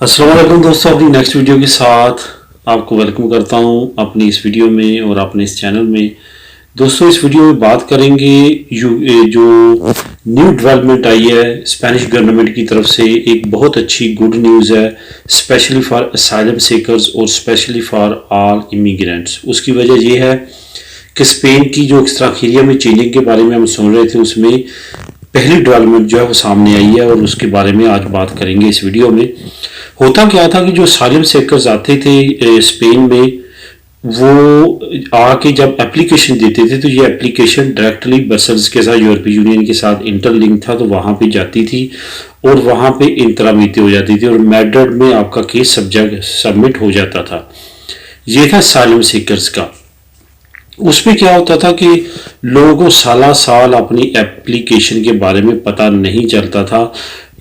अस्सलाम वालेकुम दोस्तों, अपनी नेक्स्ट वीडियो के साथ आपको वेलकम करता हूं अपनी इस वीडियो में और अपने इस चैनल में। दोस्तों, इस वीडियो में बात करेंगे जो न्यू डेवलपमेंट आई है स्पेनिश गवर्नमेंट की तरफ से। एक बहुत अच्छी गुड न्यूज़ है स्पेशली फॉर असाइलम सीकर्स और स्पेशली फॉर ऑल इमिग्रेंट्स। उसकी वजह ये है कि स्पेन की जो एक्स्ट्राखीरिया में चेंजिंग के बारे में हम सुन रहे थे, उसमें पहली डेवलपमेंट जो है वो सामने आई है और उसके बारे में आज बात करेंगे इस वीडियो में। होता क्या था कि जो साइलम सीकर्स आते थे स्पेन में, वो आके जब एप्लीकेशन देते थे तो ये एप्लीकेशन डायरेक्टली ब्रसल्स के साथ, यूरोपीय यूनियन के साथ इंटरलिंक था, तो वहाँ पे जाती थी और वहाँ पे इंतरामीती हो जाती थी और मैड्रिड में आपका केस सबमिट हो जाता था। ये था साइलम सीकर्स का। उसमें क्या होता था कि लोगों को साला साल अपनी एप्लीकेशन के बारे में पता नहीं चलता था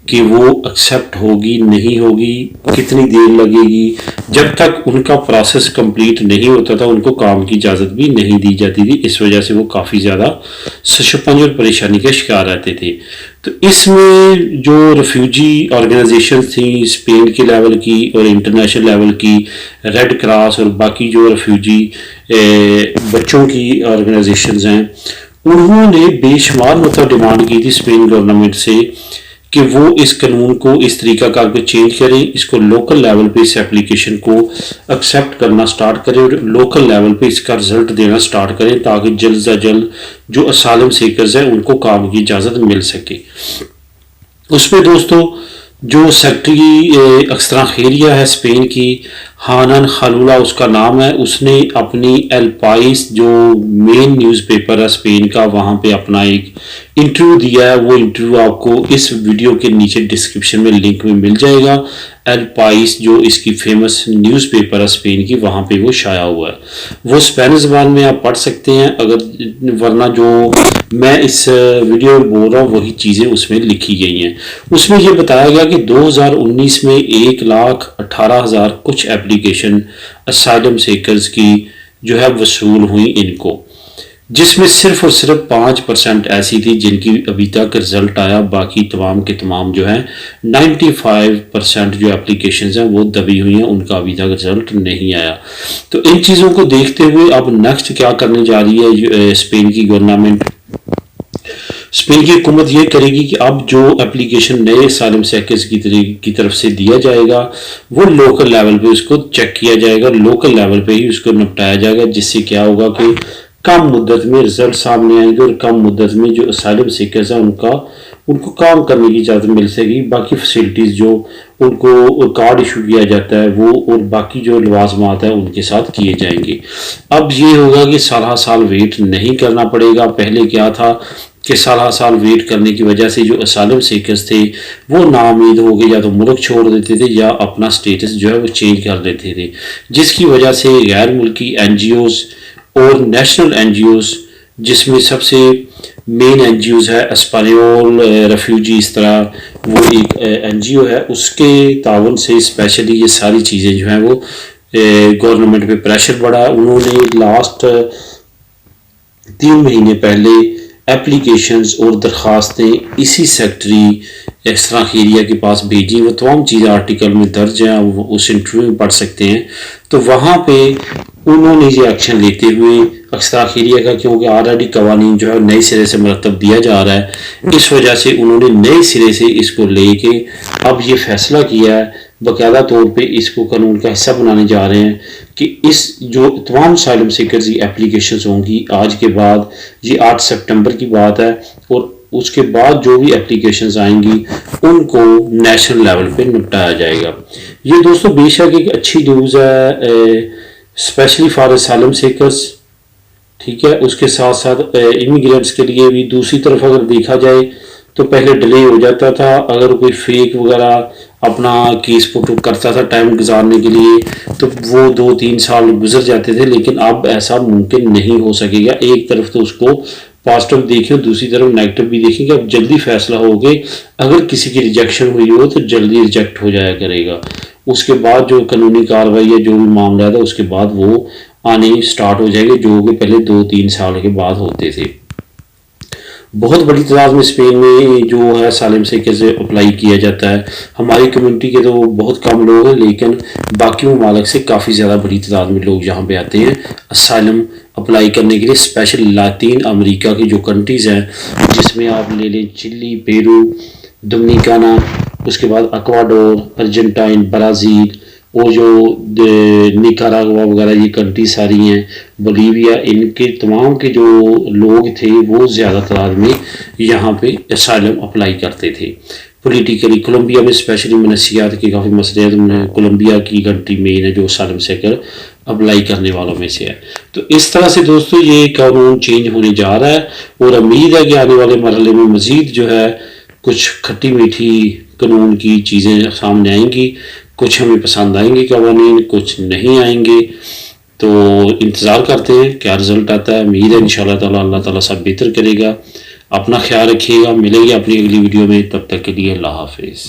कि वो एक्सेप्ट होगी नहीं होगी, कितनी देर लगेगी। जब तक उनका प्रोसेस कंप्लीट नहीं होता था उनको काम की इजाज़त भी नहीं दी जाती थी। इस वजह से वो काफ़ी ज़्यादा सशपंज और परेशानी के शिकार रहते थे। तो इसमें जो रेफ्यूजी ऑर्गेनाइजेशन थी स्पेन के लेवल की और इंटरनेशनल लेवल की, रेड क्रॉस और बाकी जो रेफ्यूजी बच्चों की ऑर्गेनाइजेशंस हैं, उन्होंने बेशुमार मतलब डिमांड की थी स्पेन गवर्नमेंट से कि वो इस कानून को इस तरीकाकार पे चेंज करें, इसको लोकल लेवल पे इस एप्लीकेशन को एक्सेप्ट करना स्टार्ट करें और लोकल लेवल पे इसका रिजल्ट देना स्टार्ट करें, ताकि जल्द से जल्द जो असाइलम सीकर्स हैं उनको काम की इजाज़त मिल सके। उसमें दोस्तों जो सेक्रेटरी एक्स्ट्राखेरिया है स्पेन की, हानन खलूला उसका नाम है, उसने अपनी एल पाइस जो मेन न्यूज़पेपर है स्पेन का, वहाँ पे अपना एक इंटरव्यू दिया है। वो इंटरव्यू आपको इस वीडियो के नीचे डिस्क्रिप्शन में लिंक में मिल जाएगा। एल पाइस जो इसकी फेमस न्यूज़पेपर है स्पेन की, वहाँ पे वो शाया हुआ है। वो स्पेनिश ज़बान में आप पढ़ सकते हैं, अगर वरना जो मैं इस वीडियो में बोल रहा हूँ वही चीज़ें उसमें लिखी गई हैं। उसमें ये बताया गया कि 2019 में 1,18,000 कुछ एप्लीकेशन असाइलम सीकर्स की जो है वसूल हुई इनको, जिसमें सिर्फ और सिर्फ 5% ऐसी थी जिनकी अभी तक रिजल्ट आया। बाकी तमाम के तमाम जो है 95% जो एप्लीकेशंस हैं वो दबी हुई हैं, उनका अभी तक रिजल्ट नहीं आया। तो इन चीज़ों को देखते हुए अब नेक्स्ट क्या करने जा रही है स्पेन की गवर्नमेंट। स्पेन की हुकूमत ये करेगी कि अब जो एप्लीकेशन नए असाइलम सीकर्स की तरफ से दिया जाएगा वो लोकल लेवल पे उसको चेक किया जाएगा, लोकल लेवल पे ही उसको निपटाया जाएगा, जिससे क्या होगा कि कम मुद्दत में रिजल्ट सामने आएंगे और कम मुद्दत में जो असाइलम सीकर्स हैं उनको काम करने की इजाज़त मिल सकेगी। बाकी फैसिलिटीज़ जो उनको कार्ड इशू किया जाता है वो और बाकी जो लवाजमात हैं उनके साथ किए जाएंगे। अब ये होगा कि साल साल वेट नहीं करना पड़ेगा। पहले क्या था कि साल साल वेट करने की वजह से जो असाइलम सीकर्स थे वो नाउम्मीद हो गए, या तो मुल्क छोड़ देते थे या अपना स्टेटस जो है वो चेंज कर देते थे, जिसकी वजह से गैर मुल्की NGOs और नेशनल NGOs, जिसमें सबसे मेन NGOs है एस्पानियोल रेफ्यूजी, इस तरह वो एक NGO है, उसके ताउन से स्पेशली ये सारी चीज़ें जो हैं वो गवर्नमेंट पे प्रेशर बढ़ा। उन्होंने लास्ट 3 महीने पहले एप्लीकेशंस और दरख्वास्तें इसी सेक्रेटरी एक्स्ट्राखेरिया के पास भेजी। वो तमाम चीज़ें आर्टिकल में दर्ज हैं, वो उस इंटरव्यू में पढ़ सकते हैं। तो वहाँ पे उन्होंने ये एक्शन लेते हुए एक्स्ट्राखेरिया का, क्योंकि ऑलरेडी कवानीन जो है नए सिरे से मरतब दिया जा रहा है, इस वजह से उन्होंने नए सिरे से इसको लेके अब ये फैसला किया है, बाकायदा तौर पे इसको कानून का हिस्सा बनाने जा रहे हैं कि इस जो तमाम असाइलम सीकर्स की एप्लीकेशंस होंगी आज के बाद, ये 8 सितंबर की बात है, और उसके बाद जो भी एप्लीकेशंस आएंगी उनको नेशनल लेवल पे निपटाया जाएगा। ये दोस्तों बेशक एक अच्छी न्यूज़ है स्पेशली फॉर असाइलम सीकर्स, ठीक है। उसके साथ साथ इमिग्रेंट्स के लिए भी। दूसरी तरफ अगर देखा जाए तो पहले डिले हो जाता था, अगर कोई फेक वगैरह अपना केस पुट करता था टाइम गुजारने के लिए तो वो 2-3 साल गुजर जाते थे, लेकिन अब ऐसा मुमकिन नहीं हो सकेगा। एक तरफ तो उसको पॉजिटिव देखें, दूसरी तरफ नेगेटिव भी देखें कि अब जल्दी फैसला हो गए, अगर किसी की रिजेक्शन हुई हो तो जल्दी रिजेक्ट हो जाया करेगा। उसके बाद जो कानूनी कार्रवाई है, जो भी मामला था, उसके बाद वो आने स्टार्ट हो जाएंगे, जो कि पहले 2-3 साल के बाद होते थे। बहुत बड़ी तादाद में स्पेन में जो है सालिम सेकर से अप्लाई किया जाता है। हमारी कम्युनिटी के तो बहुत कम लोग हैं, लेकिन बाकी ममालिक से काफ़ी ज़्यादा बड़ी तादाद में लोग यहाँ पे आते हैं असाइलम अप्लाई करने के लिए। स्पेशल लातीन अमेरिका की जो कंट्रीज़ हैं, जिसमें आप ले लें चिली, पेरू, डोमिनिकाना, उसके बाद इक्वाडोर, अर्जेंटाइन, ब्राज़ील, और जो निकारागुआ वगैरह ये कंट्री सारी हैं, बोलीविया, इनके तमाम के जो लोग थे वो ज़्यादा तादाद में यहाँ पे असाइलम अप्लाई करते थे। पॉलिटिकली कोलंबिया में स्पेशली मनसियात के काफ़ी मसले हैं, तो कोलंबिया की कंट्री मेन है जो असाइलम सेकर अप्लाई करने वालों में से है। तो इस तरह से दोस्तों ये कानून चेंज होने जा रहा है, और उम्मीद है कि आने वाले मरहले में मज़ीद जो है कुछ खट्टी मीठी कानून की चीज़ें सामने आएंगी। कुछ हमें पसंद आएंगे कवानीन, कुछ नहीं आएंगे। तो इंतज़ार करते हैं क्या रिज़ल्ट आता है। उम्मीद है इंशाअल्लाह ताला अल्लाह ताला सब बेहतर करेगा। अपना ख्याल रखिएगा, मिलेंगे अपनी अगली वीडियो में, तब तक के लिए अल्लाह हाफिज़।